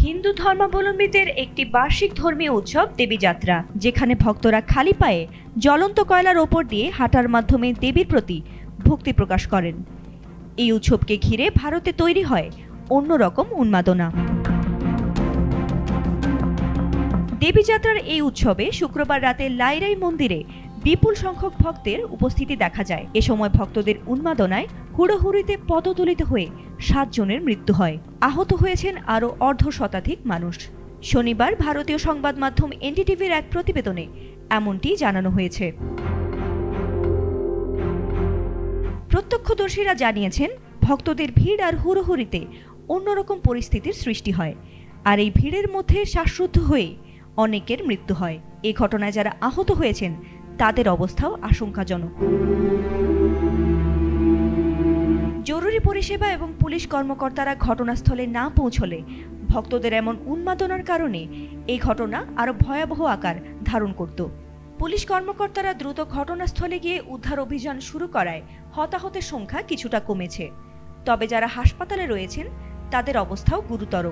হিন্দু ধর্মাবলম্বীদের একটি বার্ষিক ধর্মীয় উৎসব দেবীযাত্রা, যেখানে ভক্তরা খালি পায়ে জ্বলন্ত কয়লার ওপর দিয়ে হাঁটার মাধ্যমে দেবীর প্রতি ভক্তি প্রকাশ করেন। এই উৎসবকে ঘিরে ভারতে তৈরি হয় অন্যরকম উন্মাদনা। দেবীযাত্রার এই উৎসবে শুক্রবার রাতে লাইরাই মন্দিরে বিপুল সংখ্যক ভক্তের উপস্থিতি দেখা যায়। এ সময় ভক্তদের উন্মাদনায় হুড়োহুড়িতে পদদলিত হয়ে 7 জনের মৃত্যু হয়। আহত হয়েছেন আরও অর্ধশতাধিক মানুষ। শনিবার ভারতীয় সংবাদ মাধ্যম এনডিটিভির এক প্রতিবেদনে এমনটি জানানো হয়েছে। প্রত্যক্ষদর্শীরা জানিয়েছেন, ভক্তদের ভিড় আর হুড়োহুড়িতে অন্যরকম পরিস্থিতির সৃষ্টি হয়, আর এই ভিড়ের মধ্যে শ্বাসরুদ্ধ হয়ে অনেকের মৃত্যু হয়। এই ঘটনায় যারা আহত হয়েছেন তাদের অবস্থাও আশঙ্কাজনক। জরুরি পরিষেবা এবং পুলিশ কর্মকর্তারা ঘটনাস্থলে না পৌঁছলে ভক্তদের এমন উন্মাদনার কারণে এই ঘটনা আরও ভয়াবহ আকার ধারণ করত। পুলিশ কর্মকর্তারা দ্রুত ঘটনাস্থলে গিয়ে উদ্ধার অভিযান শুরু করায় হতাহতের সংখ্যা কিছুটা কমেছে। তবে যারা হাসপাতালে রয়েছেন তাদের অবস্থাও গুরুতর।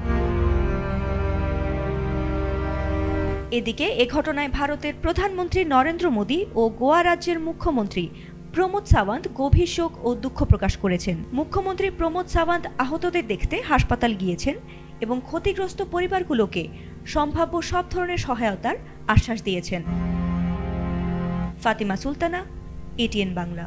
এদিকে এ ঘটনায় ভারতের প্রধানমন্ত্রী নরেন্দ্র মোদী ও গোয়া রাজ্যের মুখ্যমন্ত্রী প্রমোদ সাওয়ান্ত গভীর শোক ও দুঃখ প্রকাশ করেছেন। মুখ্যমন্ত্রী প্রমোদ সাওয়ান্ত আহতদের দেখতে হাসপাতাল গিয়েছেন এবং ক্ষতিগ্রস্ত পরিবারগুলোকে সম্ভাব্য সব ধরনের সহায়তার আশ্বাস দিয়েছেন। ফাতিমা সুলতানা, এটিএন বাংলা।